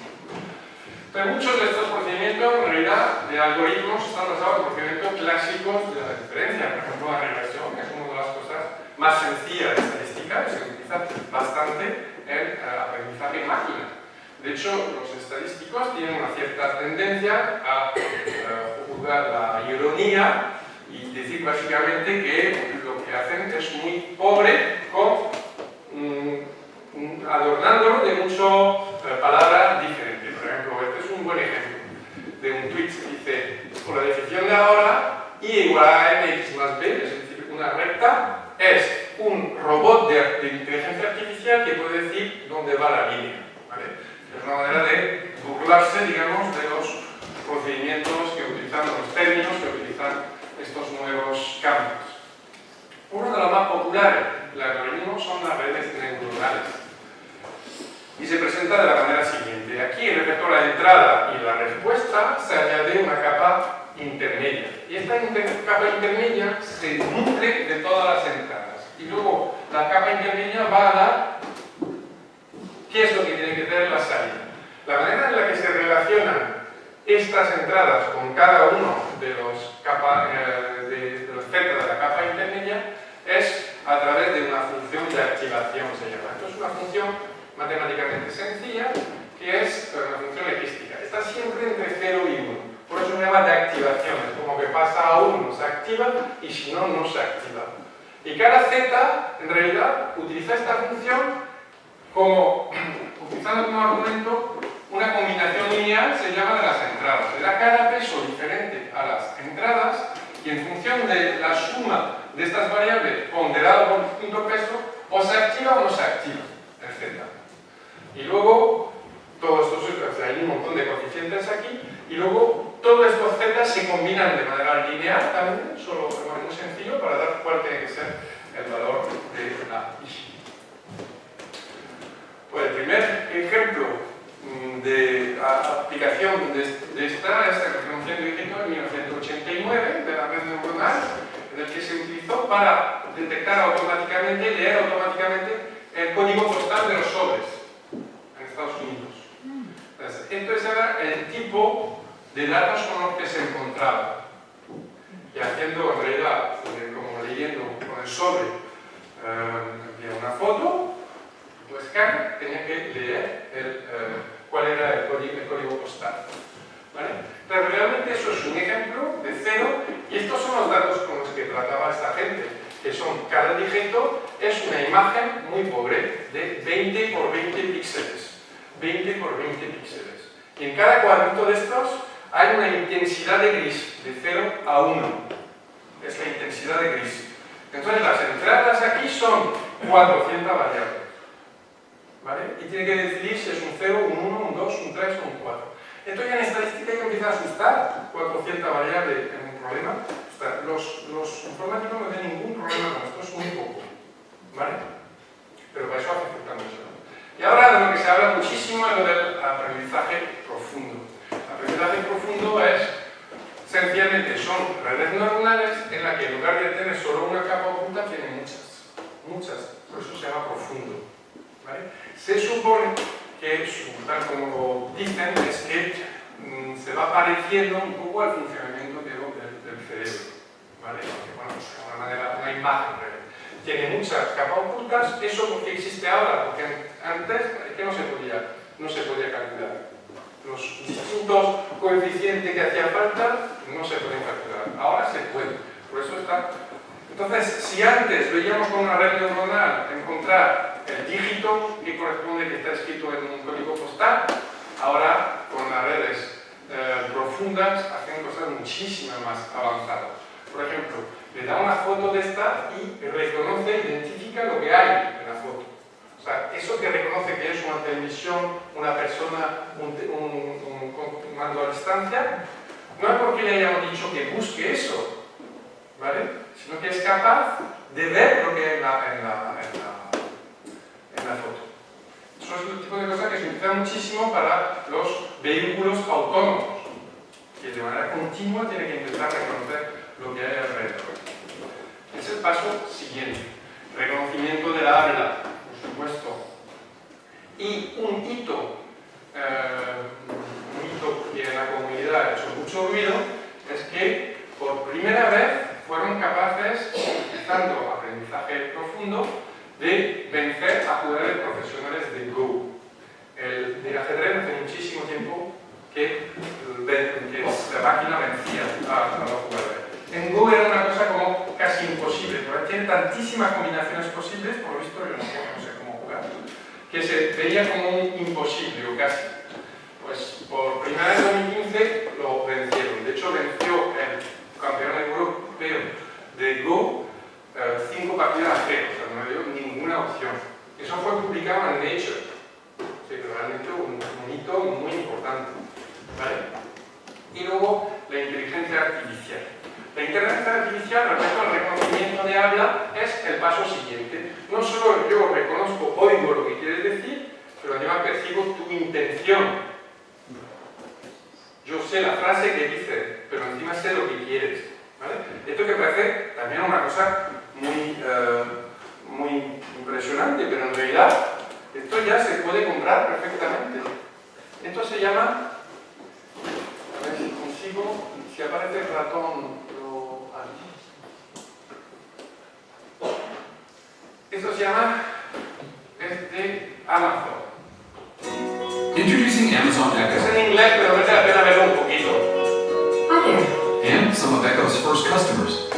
Entonces, muchos de estos procedimientos, en realidad, de algoritmos, están basados en procedimientos clásicos de la diferencia. Por ejemplo, la regresión, que es una de las cosas más sencillas de estadística, y se utiliza bastante en aprendizaje en máquina. De hecho, los estadísticos tienen una cierta tendencia a juzgar la ironía y decir básicamente que lo que hacen es muy pobre adornándolo de muchas palabras diferentes. Por ejemplo, este es un buen ejemplo de un tweet que dice: con la definición de ahora, y igual a mx más b, es decir, una recta, es un robot de inteligencia artificial que puede decir dónde va la línea. ¿Vale? Es una manera de burlarse, digamos, de los procedimientos que utilizan, los términos que utilizan estos nuevos campos. Uno de los más populares del algoritmo son las redes neuronales. Y se presenta de la manera siguiente. Aquí, respecto a la entrada y la respuesta, se añade una capa intermedia. Y esta capa intermedia se nutre de todas las entradas. Y luego, la capa intermedia va a dar qué es lo que tiene que tener la salida. La manera en la que se relacionan estas entradas con cada uno de los z de la capa intermedia es a través de una función de activación, se llama. Esto es una función matemáticamente sencilla, que es una función logística. Está siempre entre 0 y 1. Por eso se llama de activación. Es como que pasa a 1, se activa, y si no, no se activa. Y cada z, en realidad, utiliza esta función como, utilizando como argumento, una combinación lineal, se llama de las entradas. Le da cada peso diferente a las entradas, y en función de la suma de estas variables ponderada por punto peso, o se activa o no se activa el z. Y luego, todos estos, hay un montón de coeficientes aquí, y luego todos estos z se combinan de manera lineal también, solo muy sencillo, para dar cuál tiene que ser el valor de la i. Pues el primer ejemplo de aplicación de esta es el reconocimiento digital de 1989 de la red neuronal, en el que se utilizó para detectar automáticamente, leer automáticamente el código postal de los sobres en Estados Unidos. Entonces era el tipo de datos con los que se encontraba. Y haciendo, en realidad, como leyendo con el sobre, había una foto, pues Khan tenía que leer cuál era el código postal. ¿Vale? Pero realmente eso es un ejemplo de 0, y estos son los datos con los que trataba esta gente, que son cada dígito es una imagen muy pobre de 20 por 20 píxeles. 20 por 20 píxeles. Y en cada cuadrito de estos hay una intensidad de gris de 0 a 1. Es la intensidad de gris. Entonces las entradas aquí son 400 variables. ¿Vale? Y tiene que decidir si es un 0, un 1, un 2, un 3 o un 4. Entonces ya en estadística ya empieza a asustar 400 variables en un problema. O sea, los informáticos no tienen ningún problema con esto, es muy poco. ¿Vale? Pero para eso hace falta mucho. Y ahora de lo que se habla muchísimo es lo del aprendizaje profundo. El aprendizaje profundo es, sencillamente, son redes neuronales en las que en lugar de tener solo una capa oculta, tienen muchas. Por eso se llama profundo. ¿Vale? Se supone que, tal como dicen, es que se va pareciendo un poco al funcionamiento del cerebro. ¿Vale? Porque, bueno, de alguna manera, una imagen real. Tiene muchas capas ocultas. ¿Eso por qué existe ahora? Porque antes es que no se podía calcular. Los distintos coeficientes que hacía falta no se pueden calcular. Ahora se puede. Por eso está Entonces, si antes veíamos con una red neuronal encontrar el dígito que corresponde, que está escrito en un código postal, ahora con las redes profundas hacen cosas muchísimo más avanzadas. Por ejemplo, le da una foto de esta y reconoce, identifica lo que hay en la foto. O sea, eso que reconoce que es una televisión, una persona, un mando a distancia, no es porque le hayamos dicho que busque eso, ¿vale? Sino que es capaz de ver lo que hay en la foto. Eso es el tipo de cosas que se utiliza muchísimo para los vehículos autónomos, que de manera continua tienen que intentar reconocer lo que hay alrededor. Es el paso siguiente. Reconocimiento de la habla, por supuesto. Y un hito que en la comunidad ha hecho mucho ruido es que por primera vez fueron capaces, utilizando aprendizaje profundo, de vencer a jugadores profesionales de Go. El ajedrez hace muchísimo tiempo que la máquina vencía a los jugadores. En Go era una cosa como casi imposible, porque tiene tantísimas combinaciones posibles, por lo visto yo no sé cómo jugar, que se veía como un imposible o casi. Pues por primera vez en 2015 lo vencieron. De hecho venció el campeón europeo de Go 5 partidas a 0, o sea, no le dio ninguna opción. Eso fue publicado en Nature. O sea, realmente un hito muy importante. ¿Vale? Y luego la inteligencia artificial. La inteligencia artificial respecto al reconocimiento de habla es el paso siguiente. No solo yo reconozco, oigo lo que quieres decir, pero además percibo tu intención. Yo sé la frase que dices, pero encima sé lo que quieres. ¿Vale? Esto que parece también una cosa muy impresionante, pero en realidad esto ya se puede comprar perfectamente. Esto se llama, a ver si consigo, si aparece el ratón, esto se llama, es de Amazon. Introducing Amazon Es Echo en inglés, pero merece la pena verlo un poquito. Hi there. and some of Echo's first customers.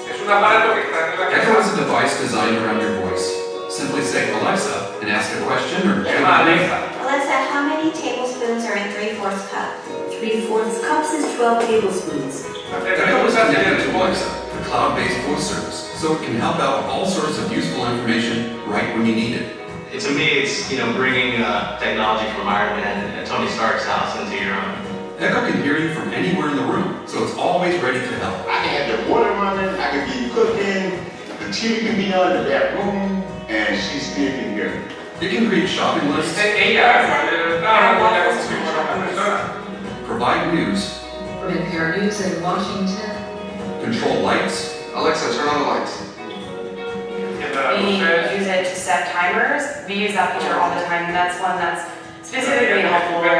Es un aparato que está en la Echo casa. is a device designed around your voice. Simply say Alexa and ask a question or Se llama Alexa. Alexa, how many tablespoons are in 3/4 cup? 3/4 cups is 12 tablespoons. Hacer Echo is preguntas y connected to respuestas. Alexa, the cloud-based voice service, so it can help out with all sorts of useful information right when you need it. To me, it's bringing technology from Iron Man and Tony Stark's house into your own. Echo can hear you from anywhere in the room, so it's always ready to help. I can have the water running, I can be cooking, the TV can be on in that room, and she still can hear me. It can create shopping lists, Dice ella, está hablando ya como si fuera una persona. provide news, From NPR News in Washington. control lights, Alexa, turn on the lights. Enciende las We luces. use it to set timers. We use that feature all the time. That's one that's specifically helpful for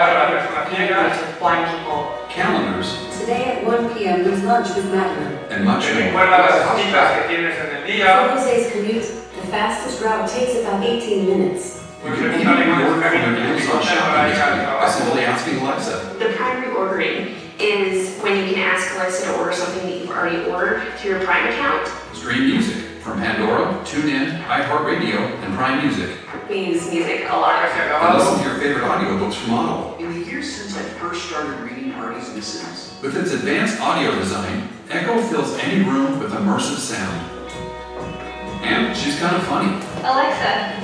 blind people. calendars, Today at 1 p.m. there's lunch with Madeline. and much Te more. recuerda las citas que tienes en el día. For Jose's commute, the fastest route takes about 18 minutes. You can even reorder from your Amazon shopping history by simply asking Alexa. The Prime reordering is when you can ask Alexa to order something that you've already ordered through your Prime account. Stream music from Pandora, TuneIn, iHeartRadio, and Prime Music. We use music a lot. Se ha And acabado. listen to your favorite audiobooks from Audible. In the years since I first started reading Marty's Misses, With its advanced audio design, Echo fills any room with immersive sound. And she's kind of funny. Alexa,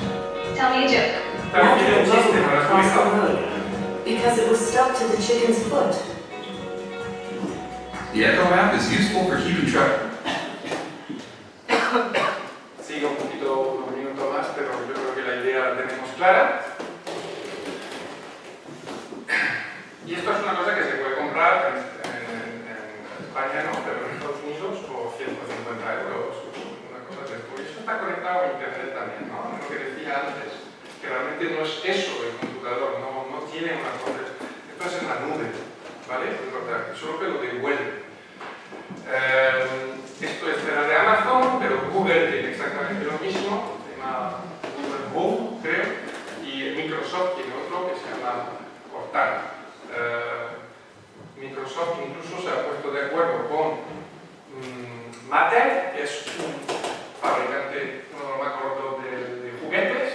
tell me a joke. También tiene un Walter chiste rode para su across the hijo. road because it was stuck to the chicken's foot. The Echo app is useful for keeping track. Sigue un poquito, unos minutos más, pero yo creo que la idea la tenemos clara. Y esto es una cosa que se puede comprar en España, no, pero en Estados Unidos por 150 euros, una cosa de esto. Y eso está conectado a Internet también, ¿no? Lo que decía antes, que realmente no es eso el computador, no tiene una cosa. Esto es en la nube, ¿vale? Solo que lo devuelve. Esto es de Amazon, pero Google tiene exactamente lo mismo, se llama Google Home, creo, y Microsoft tiene otro que se llama Cortana. Microsoft incluso se ha puesto de acuerdo con Mattel, que es un fabricante, uno de los más gordos de juguetes,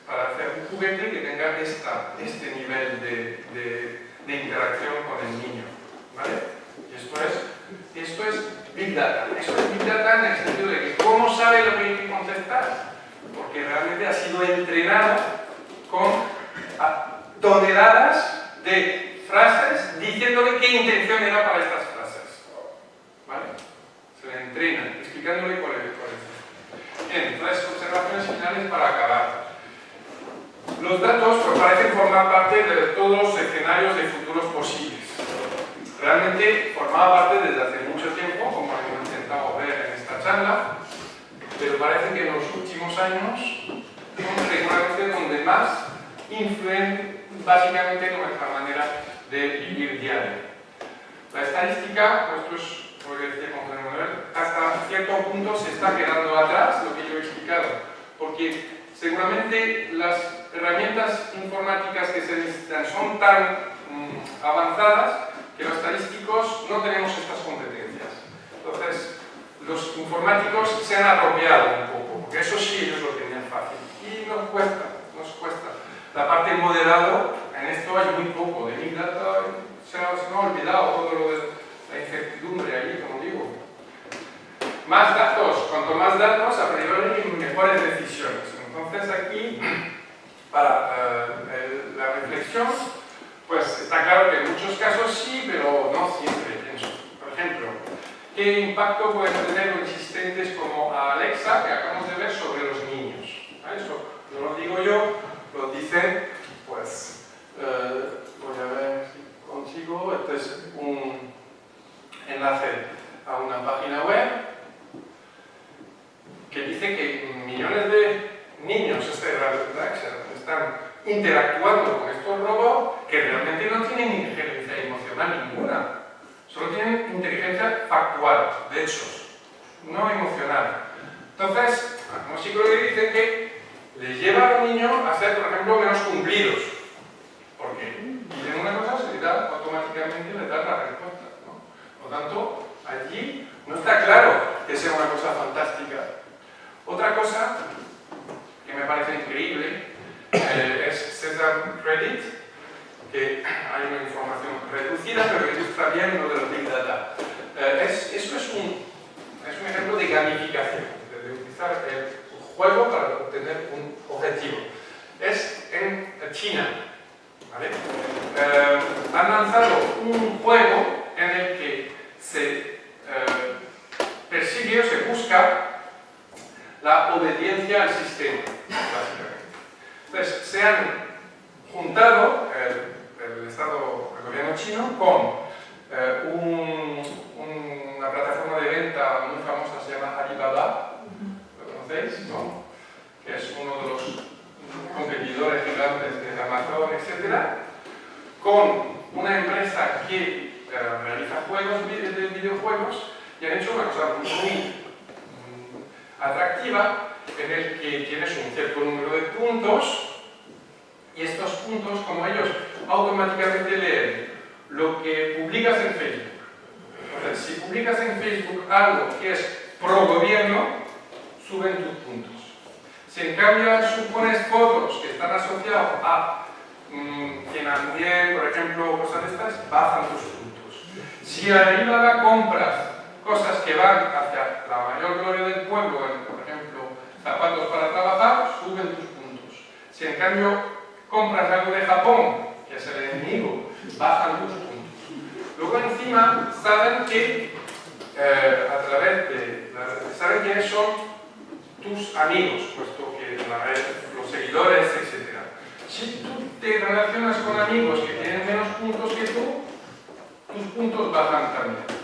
para hacer un juguete que tenga este nivel de interacción con el niño, ¿vale? Y esto es Big Data. Esto es Big Data en el sentido de que cómo sabe lo que hay que contestar, porque realmente ha sido entrenado con toneladas de frases diciéndole qué intención era para estas frases, ¿vale? Se le entrena, explicándole cuál es. Bien, 3 observaciones finales para acabar. Los datos pues, parecen formar parte de todos los escenarios de futuros posibles. Realmente formaba parte desde hace mucho tiempo, como hemos intentado ver en esta charla, pero parece que en los últimos años son seguramente donde más influyen básicamente nuestra manera de vivir diario. La estadística, pues esto es lo que decía con José Manuel, hasta cierto punto se está quedando atrás, lo que yo he explicado, porque seguramente las herramientas informáticas que se necesitan son tan avanzadas que los estadísticos no tenemos estas competencias. Entonces, los informáticos se han apropiado un poco, porque eso sí ellos lo tenían fácil. Y nos cuesta. La parte moderado, en esto hay muy poco. De Big Data se nos ha olvidado todo lo de la incertidumbre ahí, como digo. Más datos, cuanto más datos, a priori, mejores decisiones. Entonces aquí, para la reflexión, pues está claro que en muchos casos sí, pero no siempre, pienso. Por ejemplo, ¿qué impacto pueden tener los asistentes como Alexa, que acabamos de ver, sobre los niños? Eso no lo digo yo, lo dicen, pues, voy a ver si consigo, este es un enlace a una página web que dice que millones de niños están interactuando con estos robots que realmente no tienen inteligencia emocional ninguna, solo tienen inteligencia factual, de hechos, no emocional. Entonces, algunos psicólogos dicen que les lleva a los niños a ser, por ejemplo, menos cumplidos, porque piden una cosa, se les da automáticamente les da la respuesta, ¿no? Por lo tanto, allí no está claro que sea una cosa fantástica. Otra cosa que me parece increíble es Sesame Credit, que hay una información reducida, pero que ilustra bien lo de los Big Data. Esto es un ejemplo de gamificación, de utilizar el juego para obtener un objetivo. Es en China, ¿vale? Han lanzado un juego en el que se persigue o se busca la obediencia al sistema, básicamente. Entonces, se han juntado el gobierno chino con una plataforma de venta muy famosa, se llama Alibaba, ¿lo conocéis? ¿No? Que es uno de los competidores gigantes de Amazon, etc., con una empresa que realiza juegos de videojuegos y han hecho una cosa muy atractiva en el que tienes un cierto número de puntos y estos puntos, como ellos automáticamente leen lo que publicas en Facebook. Entonces, si publicas en Facebook algo que es pro gobierno, suben tus puntos. Si en cambio pones fotos que están asociadas a financiar, por ejemplo, cosas de estas, bajan tus puntos. Si ahí compras cosas que van hacia la mayor gloria del pueblo, por ejemplo, zapatos para trabajar, suben tus puntos. Si en cambio compras algo de Japón, que es el enemigo, bajan tus puntos. Luego encima saben que a través de saben quiénes son tus amigos, puesto que la red, los seguidores, etc. Si tú te relacionas con amigos que tienen menos puntos que tú, tus puntos bajan también.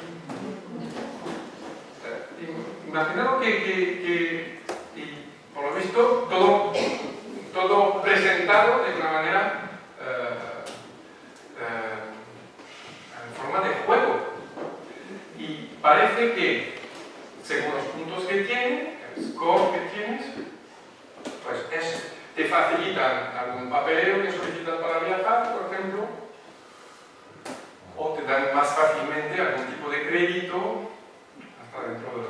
Imaginaos que por lo visto, todo presentado de una manera en forma de juego. Y parece que, según los puntos que tienes, el score que tienes, pues te facilitan algún papeleo que solicitas para viajar, por ejemplo, o te dan más fácilmente algún tipo de crédito hasta dentro de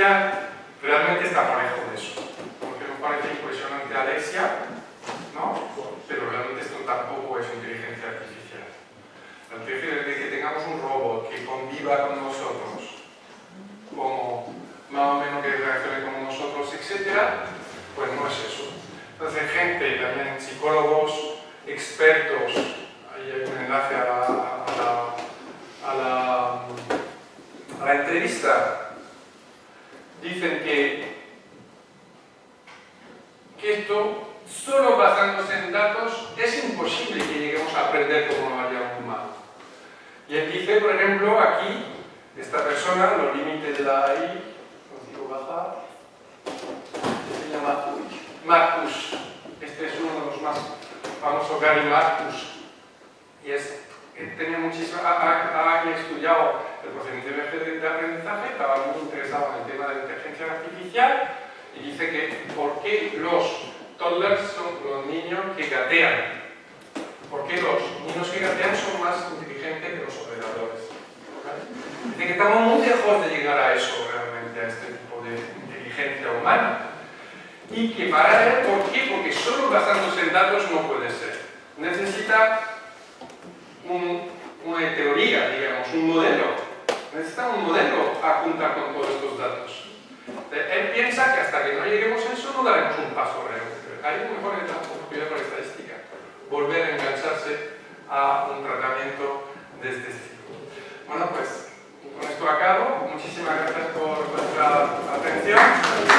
artificial realmente está parejo de eso. Porque nos parece impresionante Alexia, ¿no? Pero realmente esto tampoco es inteligencia artificial. La inteligencia de que tengamos un robot que conviva con nosotros, como más o menos que reaccione como nosotros, etc., pues no es eso. Entonces, gente, también psicólogos, expertos, ahí hay un enlace a la entrevista, dicen que esto, solo basándose en datos, es imposible que lleguemos a aprender como lo haría un humano. Y él dice, por ejemplo, aquí, esta persona, los límites de la AI, consigo bajar, se llama Marcus. Este es uno de los más famosos, Gary Marcus. Y tenía muchísimo, ha estudiado el procedimiento de aprendizaje, estaba muy interesado en el tema de la inteligencia artificial y dice que por qué los toddlers son los niños que gatean. ¿Por qué los niños que gatean son más inteligentes que los operadores? ¿Okay? Dice que estamos muy lejos de llegar a eso realmente, a este tipo de inteligencia humana. Y que para él, ¿por qué? Porque solo basándose en datos no puede ser. Necesita una teoría, digamos, un modelo. Necesita un modelo a juntar con todos estos datos. Él piensa que hasta que no lleguemos a eso no daremos un paso realmente. Hay un mejor oportunidad para estadística. Volver a engancharse a un tratamiento de este estilo. Bueno, pues con esto acabo. Muchísimas gracias por vuestra atención.